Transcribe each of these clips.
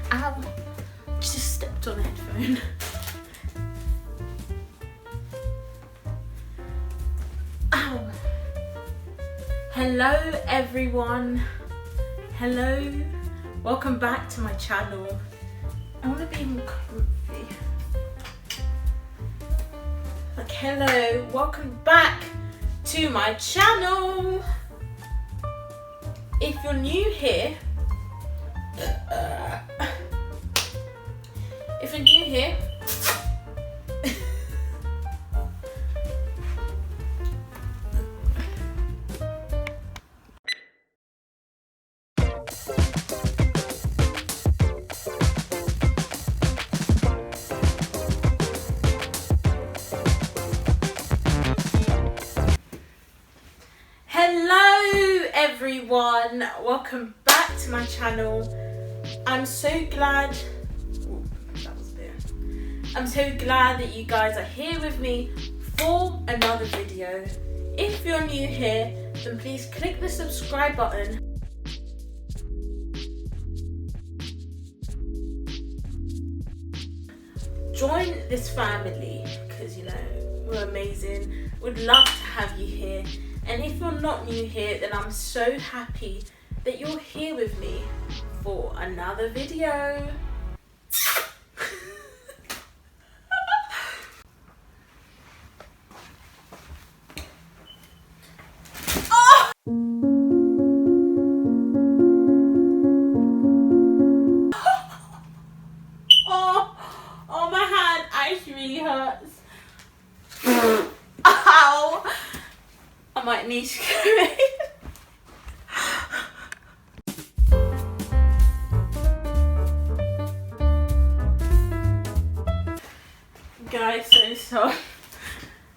Ow, just stepped on a headphone. Ow. Hello everyone. Hello. Welcome back to my channel. I want to be more comfy. Like, hello, welcome back to my channel. If you're new here, hello everyone, welcome back to my channel. I'm so glad that you guys are here with me for another video. If you're new here, then please click the subscribe button. Join this family because, you know, we're amazing. Would love to have you here. And if you're not new here, then I'm so happy that you're here with me for another video. Oh, my hand actually really hurts. Ow! I might need to go in. Guys, so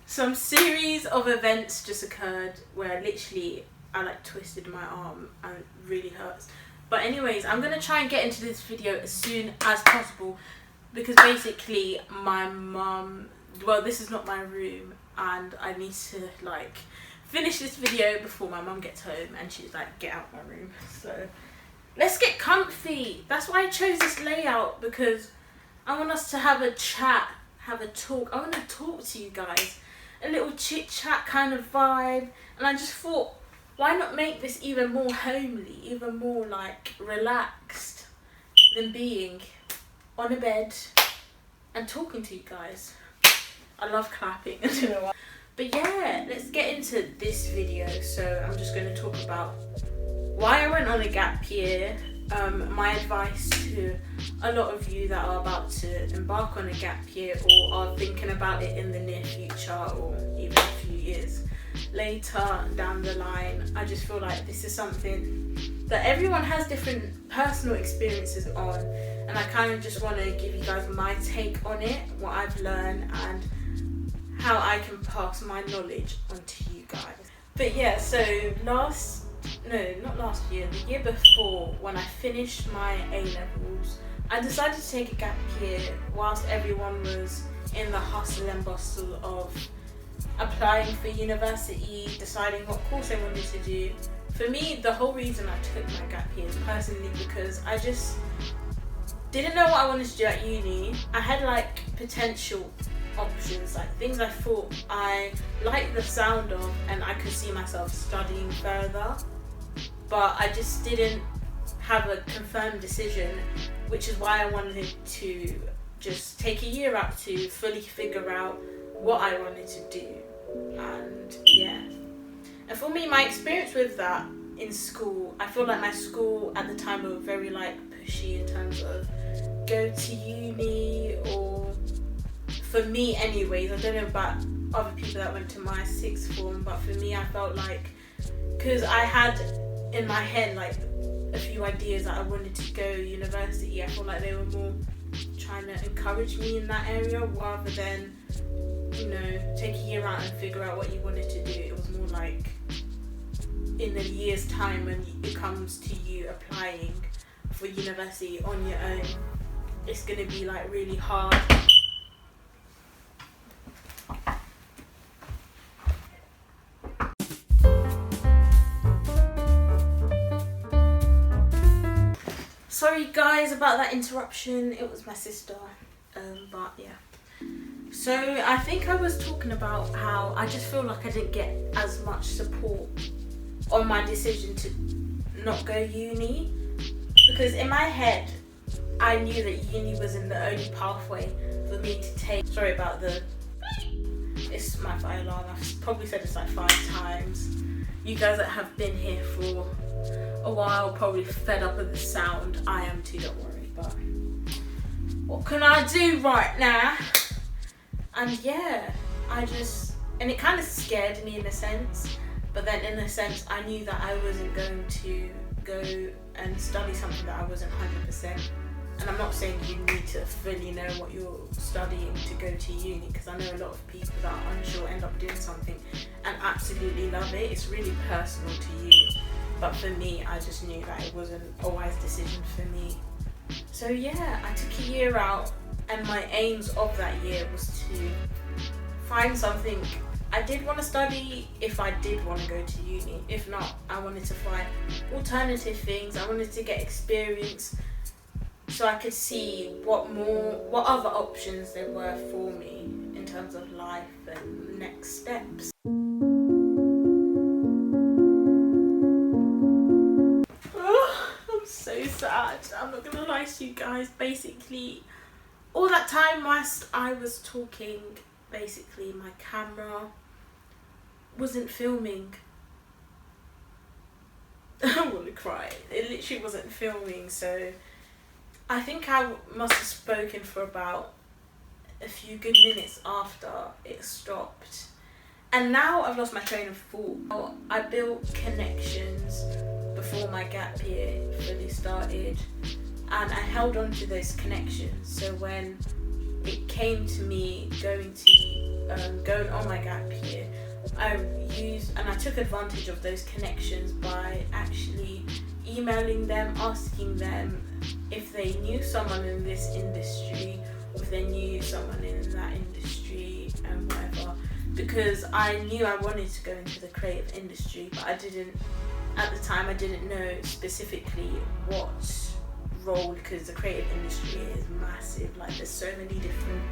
some series of events just occurred where literally I like twisted my arm and it really hurts. But anyways, I'm gonna try and get into this video as soon as possible because basically my mum, well, this is not my room and I need to like finish this video before my mum gets home and she's like, get out my room. So let's get comfy. That's why I chose this layout, because I want us to have a chat, have a talk. I want to talk to you guys, a little chit chat kind of vibe. And I just thought, why not make this even more homely, even more like relaxed than being on a bed and talking to you guys. I love clapping. I don't know why. But yeah, let's get into this video. So I'm just going to talk about why I went on a gap year, my advice to a lot of you that are about to embark on a gap year or are thinking about it in the near future or even a few years later down the line. I just feel like this is something that everyone has different personal experiences on, and I kind of just want to give you guys my take on it, what I've learned and how I can pass my knowledge on to you guys. But yeah, so not last year, the year before, when I finished my A-levels, I decided to take a gap year whilst everyone was in the hustle and bustle of applying for university, deciding what course I wanted to do. For me, the whole reason I took my gap year is personally because I just didn't know what I wanted to do at uni. I had like potential options, like things I thought I liked the sound of and I could see myself studying further, but I just didn't have a confirmed decision, which is why I wanted to just take a year out to fully figure out what I wanted to do. And yeah, and for me, my experience with that in school, I feel like my school at the time were very like pushy in terms of go to uni, or for me anyways, I don't know about other people that went to my sixth form, but for me I felt like, because I had in my head like a few ideas that I wanted to go university, I felt like they were more trying to encourage me in that area rather than, you know, take a year out and figure out what you wanted to do. It was more like in a year's time when it comes to you applying for university on your own, it's going to be like really hard. sorry guys about that interruption, it was my sister. But yeah. So I think I was talking about how I just feel like I didn't get as much support on my decision to not go uni, because in my head I knew that uni wasn't the only pathway for me to take. Sorry about the, it's my fire alarm. I've probably said this like 5 times. You guys that have been here for a while probably fed up with the sound. I am too, don't worry, but what can I do right now? And yeah, and it kind of scared me in a sense, but then in a sense I knew that I wasn't going to go and study something that I wasn't 100%. And I'm not saying you need to fully know what you're studying to go to uni, because I know a lot of people that are unsure end up doing something and absolutely love it. It's really personal to you. But for me, I just knew that it wasn't a wise decision for me. So yeah, I took a year out, and my aims of that year was to find something I did want to study if I did want to go to uni. If not, I wanted to find alternative things. I wanted to get experience so I could see what other options there were for me in terms of life and next steps. I'm so sad. I'm not gonna lie to you guys. Basically, all that time whilst I was talking, basically my camera wasn't filming. I want to cry. It literally wasn't filming, so I think I must have spoken for about a few good minutes after it stopped. And now I've lost my train of thought. I built connections before my gap year fully started, and I held on to those connections. So when it came to me going on my gap year, I took advantage of those connections by actually emailing them, asking them if they knew someone in this industry, if they knew someone in that industry and whatever, because I knew I wanted to go into the creative industry, but at the time I didn't know specifically what role, because the creative industry is massive. Like, there's so many different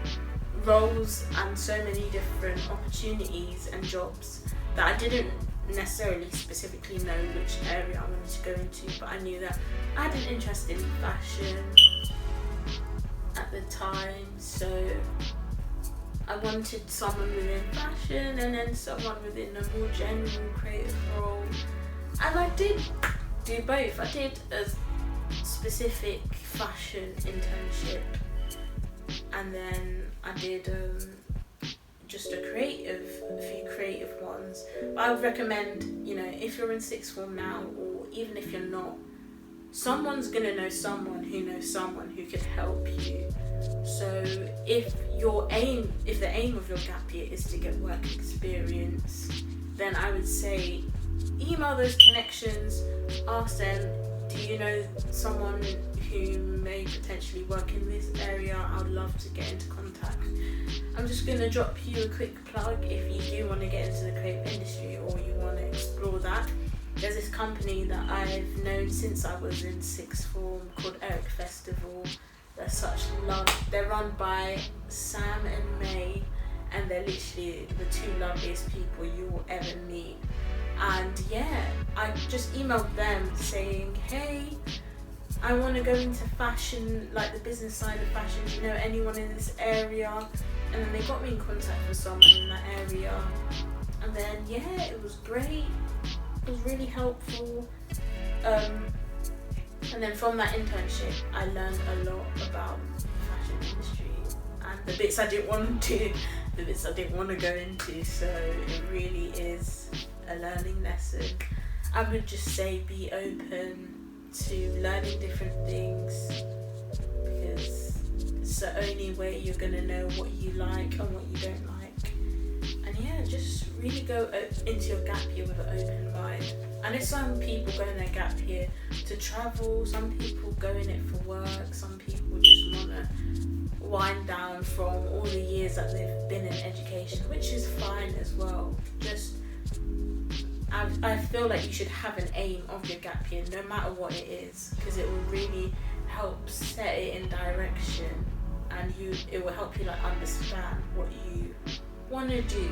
roles and so many different opportunities and jobs that I didn't necessarily specifically know which area I wanted to go into, but I knew that I had an interest in fashion at the time, so I wanted someone within fashion and then someone within a more general creative role, and I did do both. I did a specific fashion internship, and then I did just a few creative ones. But I would recommend, if you're in sixth form now, or even if you're not, someone's gonna know someone who could help you. So if the aim of your gap year is to get work experience, then I would say email those connections, ask them, do you know someone who may potentially work in this area? I would love to get into contact. I'm just going to drop you a quick plug if you do want to get into the creative industry or you want to explore that. There's this company that I've known since I was in sixth form called Eric Festival. They're such love. They're run by Sam and May, and they're literally the 2 loveliest people you will ever meet. And yeah, I just emailed them saying, hey, I want to go into fashion, like the business side of fashion. Do you know anyone in this area? And then they got me in contact with someone in that area. And then yeah, it was great. It was really helpful. And then from that internship, I learned a lot about the fashion industry and the bits I didn't want to do, the bits I didn't want to go into. So it really is a learning lesson. I would just say be open to learning different things, because it's the only way you're going to know what you like and what you don't like. And yeah, just really go into your gap year with an open mind. I know some people go in their gap year to travel, some people go in it for work, some people just want to wind down from all the years that they've been in education, which is fine as well. Just I feel like you should have an aim of your gap year, no matter what it is, because it will really help set it in direction, and it will help you like understand what you want to do.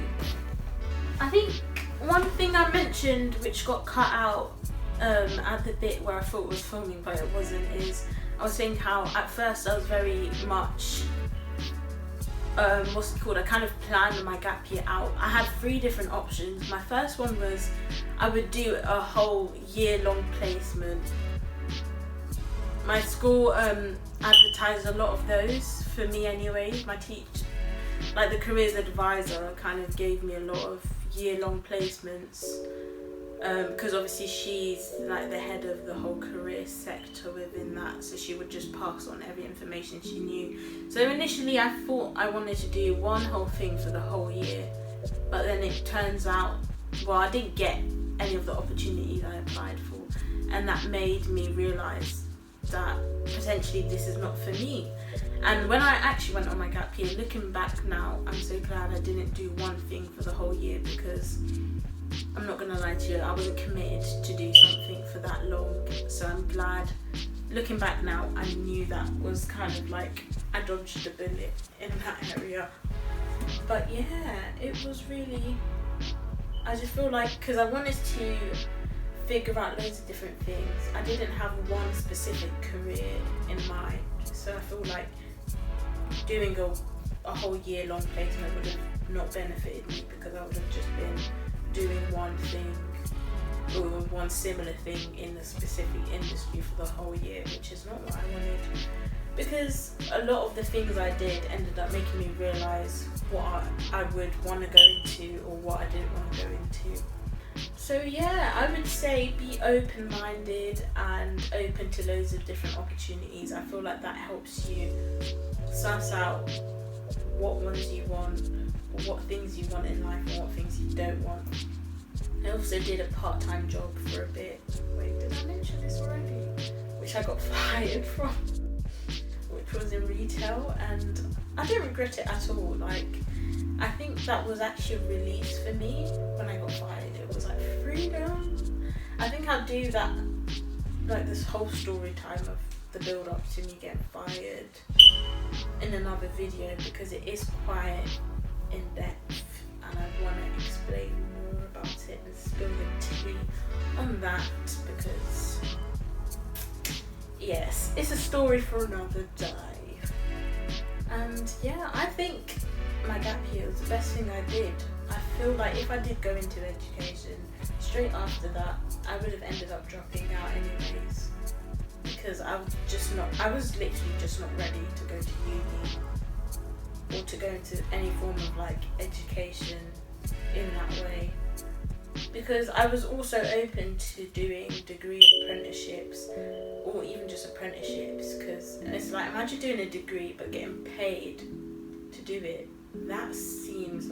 I think one thing I mentioned which got cut out at the bit where I thought it was filming but it wasn't, is I was saying how at first I was very much what's it called, I kind of planned my gap year out. I had 3 different options. My first one was I would do a whole year-long placement. My school advertised a lot of those for me anyway. My like the careers advisor kind of gave me a lot of year-long placements because obviously she's like the head of the whole career sector within that, so she would just pass on every information she knew. So initially I thought I wanted to do one whole thing for the whole year, but then it turns out, well, I didn't get any of the opportunities I applied for, and that made me realise that potentially this is not for me. And when I actually went on my gap year, looking back now, I'm so glad I didn't do one thing for the whole year, because I'm not gonna lie to you, I wasn't committed to do something for that long. So I'm glad, looking back now, I knew that was kind of like I dodged a bullet in that area. But yeah, it was really, I just feel like, because I wanted to figure out loads of different things, I didn't have one specific career in mind. So I feel like doing a whole year long placement would have not benefited me, because I would have just been doing one thing or one similar thing in a specific industry for the whole year, which is not what I wanted. Because a lot of the things I did ended up making me realise what I would want to go into or what I didn't want to go into. So yeah, I would say be open-minded and open to loads of different opportunities. I feel like that helps you suss out what ones you want, what things you want in life and what things you don't want. I also did a part-time job for a bit. Wait, did I mention this already? Which I got fired from, which was in retail, and I don't regret it at all. Like, I think that was actually a release for me when I got fired. It was like freedom. I think I'll do that, like this whole story time of the build up to me getting fired in another video, because it is quite in depth and I want to explain more about it and spill the tea on that, because yes, it's a story for another day. And yeah, I think my gap year was the best thing I did. I feel like if I did go into education, straight after that I would have ended up dropping out anyways, because I was literally just not ready to go to uni or to go into any form of like education in that way, because I was also open to doing degree apprenticeships or even just apprenticeships, because it's like, imagine doing a degree but getting paid to do it. That seems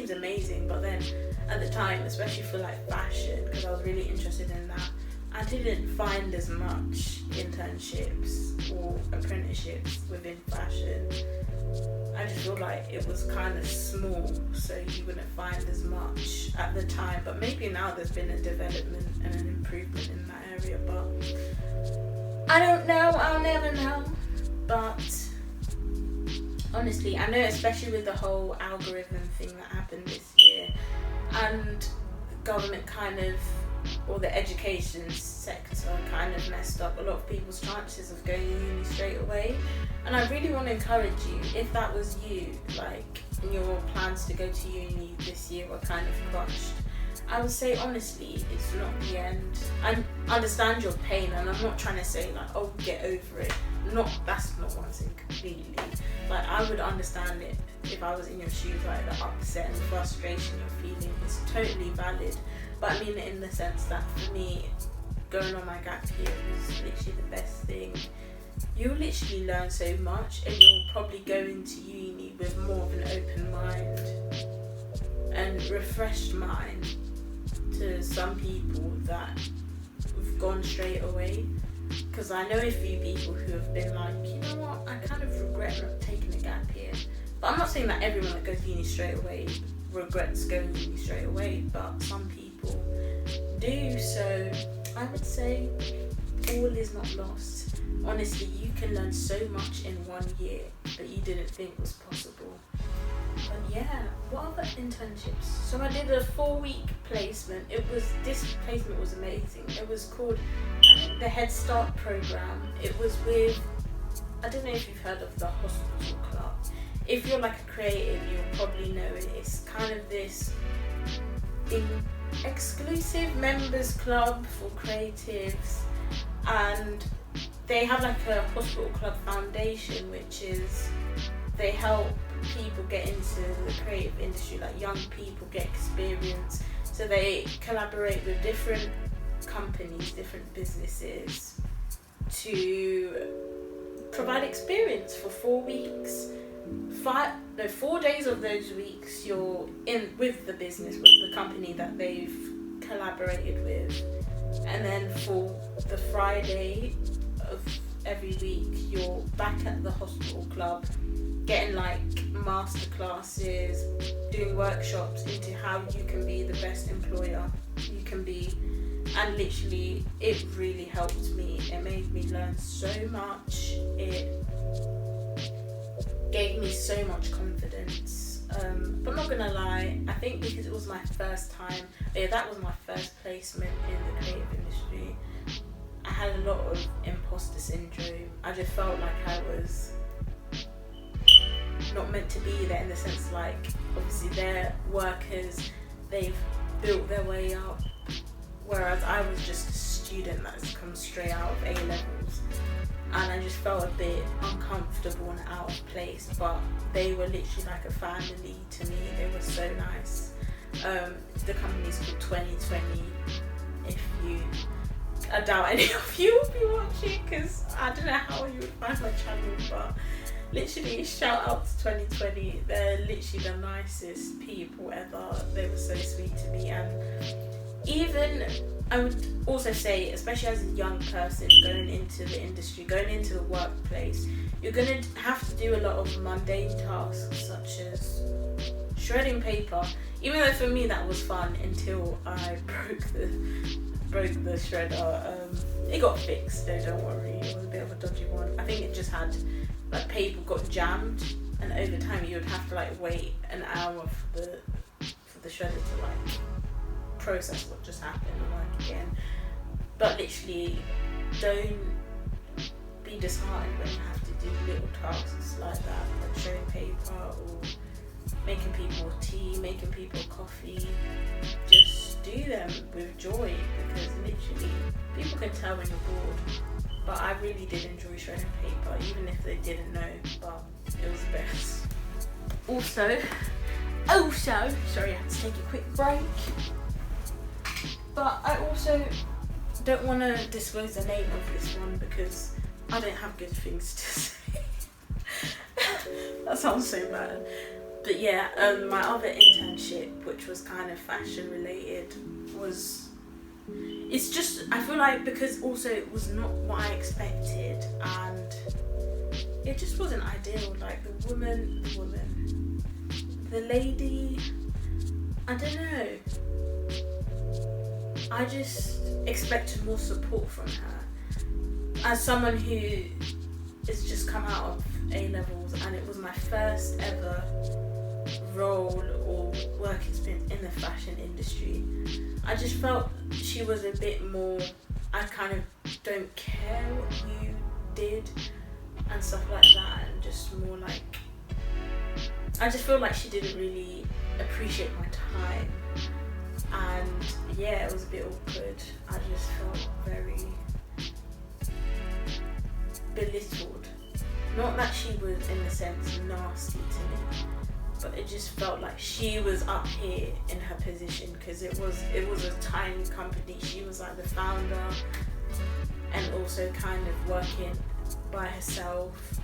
amazing. But then at the time, especially for like fashion, because I was really interested in that, I didn't find as much internships or apprenticeships within fashion. I just feel like it was kind of small, so you wouldn't find as much at the time. But maybe now there's been a development and an improvement in that area, but I don't know, I'll never know. But honestly, I know, especially with the whole algorithm thing that happened this year, and the government kind of, or the education sector kind of messed up a lot of people's chances of going to uni straight away. And I really want to encourage you, if that was you, like your plans to go to uni this year were kind of crushed, I would say honestly, it's not the end. I understand your pain, and I'm not trying to say like, oh, get over it. That's not what I'm saying completely. Like, I would understand it if I was in your shoes, like the upset and the frustration you're feeling. It's totally valid. But I mean it in the sense that for me, going on my gap year was literally the best thing. You'll literally learn so much, and you'll probably go into uni with more of an open mind and refreshed mind to some people that have gone straight away. Because I know a few people who have been like, you know what, I kind of regret not taking a gap year. But I'm not saying that everyone that goes to uni straight away regrets going to uni straight away, but some people do. So I would say all is not lost. Honestly, you can learn so much in 1 year that you didn't think was possible. But yeah, what other internships? So I did a 4-week placement. This placement was amazing. It was called the Head Start program. It was with, I don't know if you've heard of the Hospital Club. If you're like a creative, you'll probably know it. It's kind of this exclusive members club for creatives, and they have like a Hospital Club Foundation, which is they help people get into the creative industry, like young people get experience. So they collaborate with different companies, different businesses to provide experience for 4 weeks. 4 days of those weeks you're in with the business, with the company that they've collaborated with, and then for the Friday of every week you're back at the Hospital Club getting like master classes, doing workshops into how you can be the best employer you can be. And literally it really helped me. It made me learn so much. It gave me so much confidence. But not gonna lie, I think because it was my first time, that was my first placement in the creative industry, I had a lot of imposter syndrome. I just felt like I was not meant to be there, in the sense like, obviously they're workers, they've built their way up, whereas I was just a student that's come straight out of A-levels, and I just felt a bit uncomfortable and out of place. But they were literally like a family to me. They were so nice. The company's called 2020. I doubt any of you will be watching, because I don't know how you would find my channel, but literally shout out to 2020. They're literally the nicest people ever. They were so sweet to me. And even, I would also say, especially as a young person going into the industry, going into the workplace, you're going to have to do a lot of mundane tasks, such as shredding paper. Even though for me that was fun until I broke the shredder. It got fixed, so don't worry. It was a bit of a dodgy one. I think it just had, like, paper got jammed, and over time you would have to like wait an hour for the shredder to like process what just happened and work again. But literally, don't be disheartened when you have to do little tasks like that, like shredding paper or making people tea, making people coffee. Just do them with joy, because literally people can tell when you're bored. But I really did enjoy shredding paper, even if they didn't know, but it was the best. Also, sorry, I had to take a quick break. But I also don't want to disclose the name of this one because I don't have good things to say. That sounds so bad. But yeah, my other internship, which was kind of fashion related, it's just, I feel like, because also it was not what I expected, and it just wasn't ideal. Like the lady, I don't know. I just expected more support from her. As someone who has just come out of A-levels, and it was my first ever role or work experience in the fashion industry, I just felt she was a bit more, I kind of don't care what you did and stuff like that, and just more like, I just feel like she didn't really appreciate my time. And yeah, it was a bit awkward. I just felt very belittled. Not that she was, in a sense, nasty to me, but it just felt like she was up here in her position, because it was a tiny company. She was like the founder and also kind of working by herself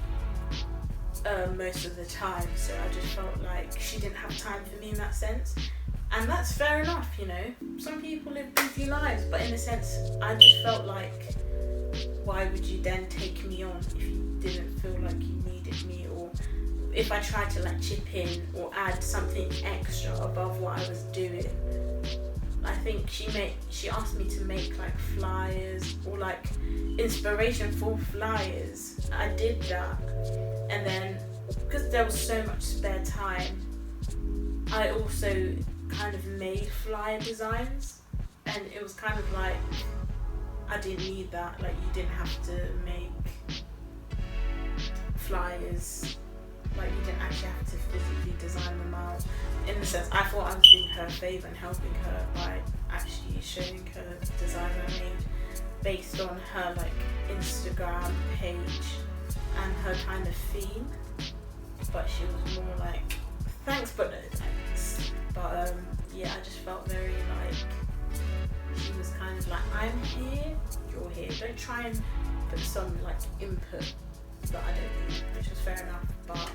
most of the time. So I just felt like she didn't have time for me in that sense. And that's fair enough, you know. Some people live busy lives, but in a sense, I just felt like, why would you then take me on if you didn't feel like you needed me, or if I tried to like chip in or add something extra above what I was doing? I think she asked me to make like flyers or like inspiration for flyers. I did that, and then because there was so much spare time, I also kind of made flyer designs, and it was kind of like I didn't need that. Like, you didn't have to make flyers, like you didn't actually have to physically design them out. In the sense, I thought I was doing her a favour and helping her by actually showing her design I made based on her like Instagram page and her kind of theme. But she was more like, thanks but no thanks. But yeah, I just felt very like she was kind of like, I'm here, you're here. Don't try and put some like input that I don't need, which was fair enough. But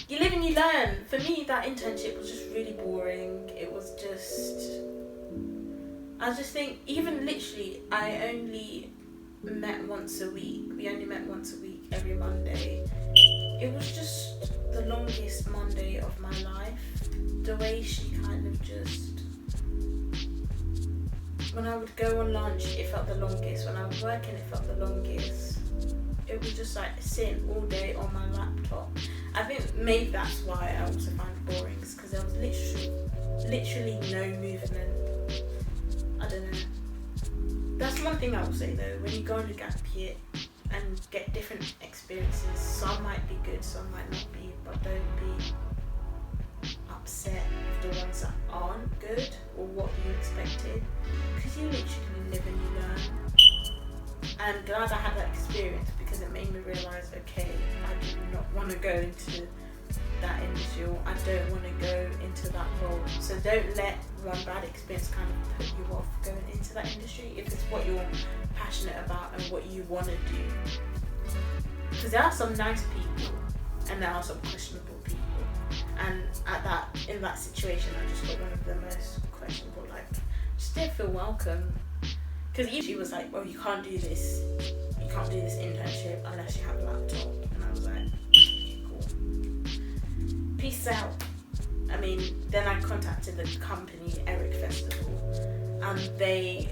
you live and you learn. For me, that internship was just really boring. It was just, I just think, even literally, I only met once a week. We only met once a week every Monday. It was just the longest Monday of my life. The way she kind of just, when I would go on lunch, it felt the longest. When I was working, it felt the longest. It was just like sitting all day on my laptop. I think maybe that's why I also find it boring, because there was literally no movement. I don't know. That's one thing I will say though, when you go on a gap year and get different experiences, some might be good, some might not be, but don't be upset with the ones that aren't good or what you expected, because you literally live and you learn. I'm glad I had that experience because it made me realise, okay, I do not want to go into that industry, or I don't want to go into that role. So don't let one bad experience kind of put you off going into that industry if it's what you're passionate about and what you want to do. Because there are some nice people and there are some questionable people, and in that situation I just got one of the most questionable. Like, just didn't feel welcome. Because she was like, well, you can't do this internship unless you have a laptop. And I was like, okay, cool. Peace out. I mean, then I contacted the company, Eric Festival, and they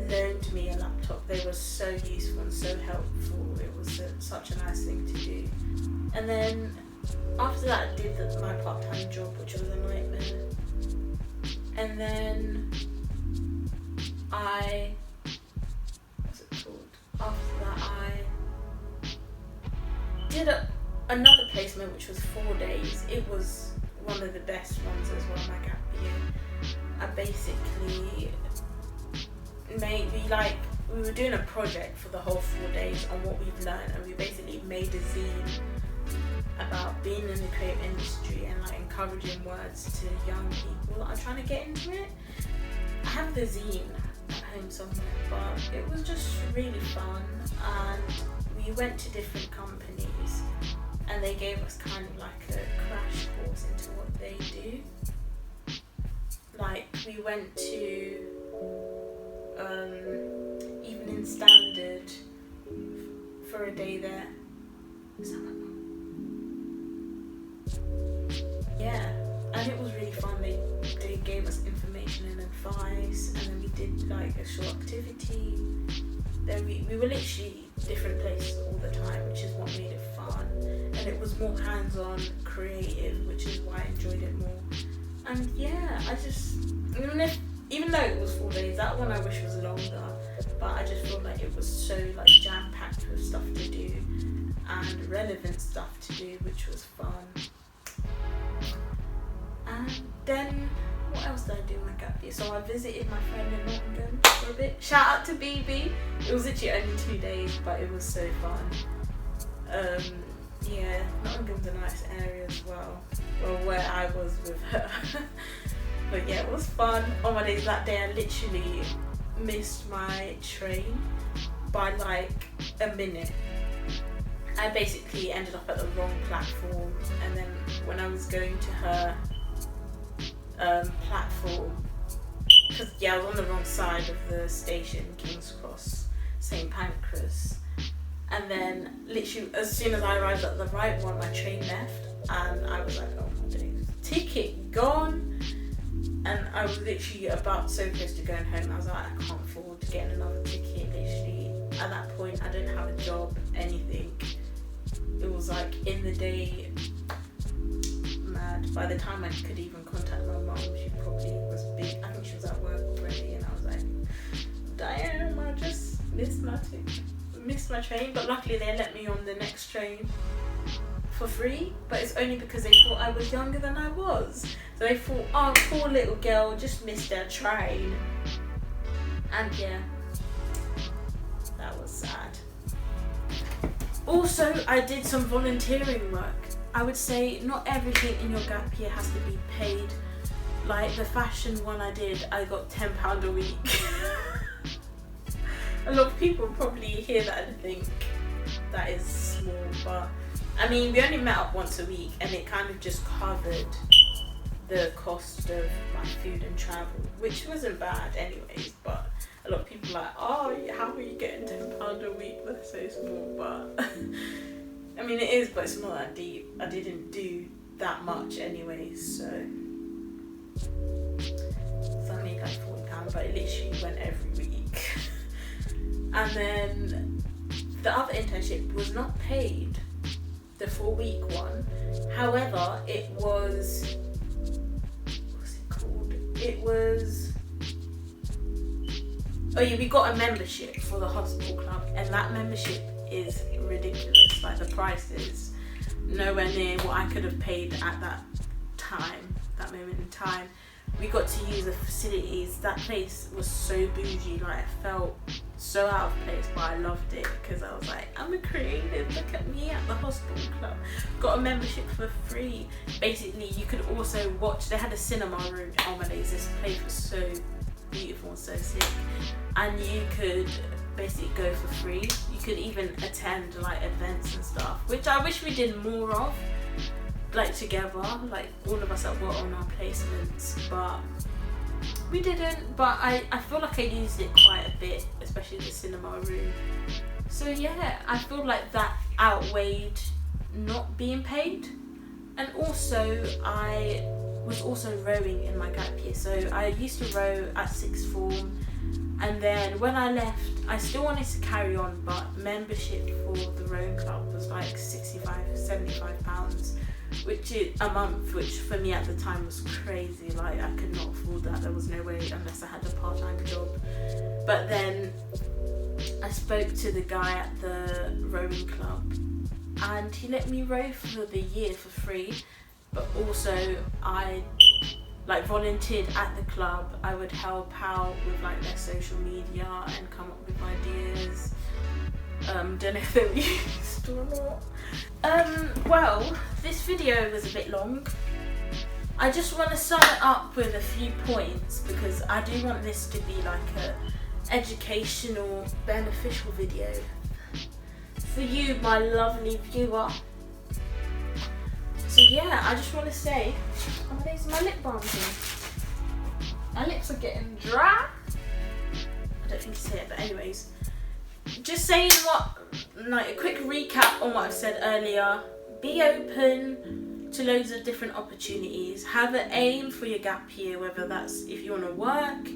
loaned me a laptop. They were so useful and so helpful. It was such a nice thing to do. And then after that, I did my part-time job, which was a nightmare. And then after that, I did another placement, which was 4 days. It was one of the best ones as well, my gap year. I basically we were doing a project for the whole 4 days on what we've learned, and we basically made a zine about being in the creative industry and like encouraging words to young people that are trying to get into it. I have the zine at home somewhere, but it was just really fun, and we went to different companies and they gave us kind of like a crash course into what they do. Like, we went to Evening Standard for a day there. Is that my mum? Yeah, and it was really fun. They gave us information and advice, and then we did like a short activity. Then we were literally different places all the time, which is what made it fun. And it was more hands-on, creative, which is why I enjoyed it more. And yeah, I just, even though it was 4 days, that one I wish was longer, but I just felt like it was so like jam-packed with stuff to do and relevant stuff to do, which was fun. And then, what else did I do in my gap year? So I visited my friend in Nottingham for a bit. Shout out to BB. It was literally only 2 days, but it was so fun. Yeah, Nottingham's a nice area as well. Well, where I was with her. But yeah, it was fun. On my days that day, I literally missed my train by like a minute. I basically ended up at the wrong platform, and then when I was going to her platform, because I was on the wrong side of the station, King's Cross, St Pancras, and then literally as soon as I arrived at the right one, my train left, and I was like, oh my days, ticket gone. and I was literally about so close to going home. I was like, I can't afford to get another ticket. Literally, at that point, I didn't have a job, anything. It was like in the day, mad. By the time I could even contact my mum, she probably was big. I think she was at work already, and I was like, damn, I just missed my train. But luckily, they let me on the next train for free, but it's only because they thought I was younger than I was. So they thought, oh, poor little girl just missed their train. And yeah, that was sad. Also, I did some volunteering work. I would say not everything in your gap year has to be paid. Like the fashion one I did, I got £10 a week. A lot of people probably hear that and think that is small, but I mean, we only met up once a week and it kind of just covered the cost of my food and travel, which wasn't bad anyways, but a lot of people are like, oh, how are you getting £10 a week? That's so small, but I mean it is, but it's not that deep. I didn't do that much anyways, so I made like £40, but it literally went every week. And then the other internship was not paid, the 4-week one. However, it was, what's it called? It was, oh yeah, we got a membership for the hospital club, and that membership is ridiculous. Like the price is nowhere near what I could have paid at that time, that moment in time. We got to use the facilities. That place was so bougie, like I felt so out of place, but I loved it because I was like, I'm a creative, look at me at the hospital club. Got a membership for free. Basically, you could also watch, they had a cinema room. Oh my days, this place was so beautiful and so sick. And you could basically go for free. You could even attend like events and stuff, which I wish we did more of, like together, like all of us that were on our placements, but we didn't. But I feel like I used it quite a bit, especially the cinema room. So yeah, I feel like that outweighed not being paid. And also I was also rowing in my gap year, so I used to row at sixth form, and then when I left I still wanted to carry on, but membership for the rowing club was like £75 which is a month, which for me at the time was crazy. Like I could not afford that. There was no way unless I had a part-time job. But then I spoke to the guy at the rowing club and he let me row for the year for free, but also I like volunteered at the club. I would help out with like their social media and come up with ideas. Don't know if they were used or not. Well, this video was a bit long. I just want to sum it up with a few points because I do want this to be like a educational, beneficial video for you, my lovely viewer. So yeah, I just want to say, oh, there's my lip balm here. My lips are getting dry. I don't think you see it, but anyways. Just saying like a quick recap on what I've said earlier. Be open to loads of different opportunities. Have an aim for your gap year, whether that's if you want to work,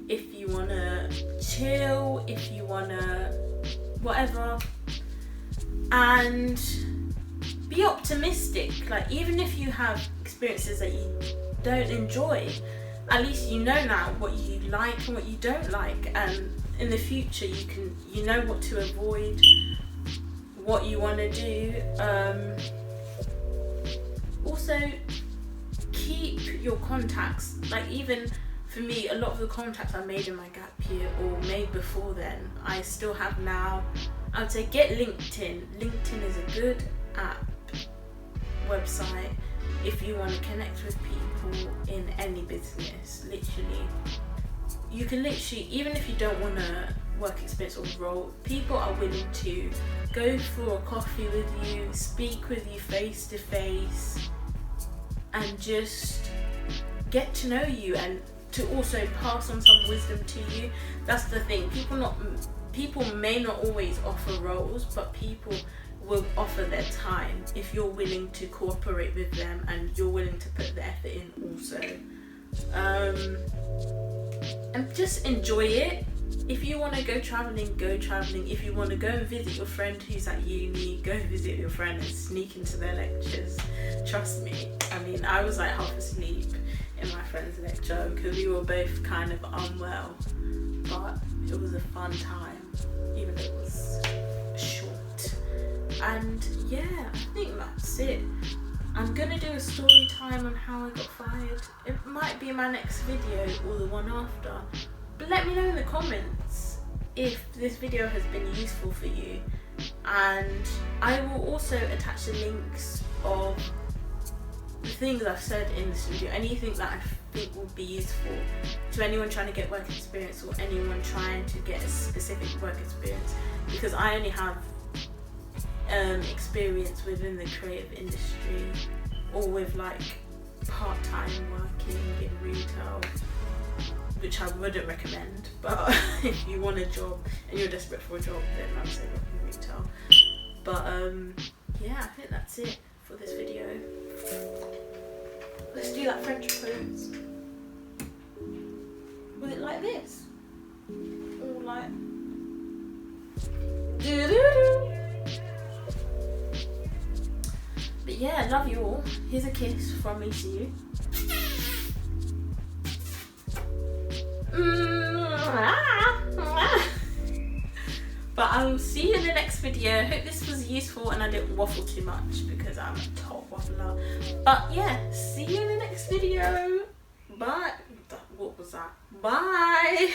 if you want to chill, if you want to whatever. And be optimistic. Like even if you have experiences that you don't enjoy, at least you know now what you like and what you don't like, and in the future you know what to avoid, what you want to do. Also keep your contacts. Like even for me, a lot of the contacts I made in my gap year or made before then, I still have now. I would say get LinkedIn. LinkedIn is a good app, website, if you want to connect with people in any business. Literally, you can literally, even if you don't want a work experience or role, people are willing to go for a coffee with you, speak with you face to face, and just get to know you and to also pass on some wisdom to you. That's the thing. People may not always offer roles, but people will offer their time if you're willing to cooperate with them and you're willing to put the effort in also. and just enjoy it. If you want to go travelling, go travelling. If you want to go and visit your friend who's at uni, go visit your friend and sneak into their lectures. Trust me. I mean, I was like half asleep in my friend's lecture because we were both kind of unwell, but it was a fun time, even though it was short. And yeah, I think that's it. I'm gonna do a story time on how I got fired. It might be my next video or the one after. But let me know in the comments if this video has been useful for you, and I will also attach the links of the things I've said in this video, anything that I think will be useful to anyone trying to get work experience or anyone trying to get a specific work experience, because I only have experience within the creative industry or with like part-time working in retail, which I wouldn't recommend, but if you want a job and you're desperate for a job, then I'd say work in retail. But yeah, I think that's it for this video. Let's do that French pose. Was it like this? Or like doo-doo-doo. But yeah, love you all. Here's a kiss from me to you. But I will see you in the next video. I hope this was useful and I didn't waffle too much because I'm a top waffler. But yeah, see you in the next video. Bye. What was that? Bye.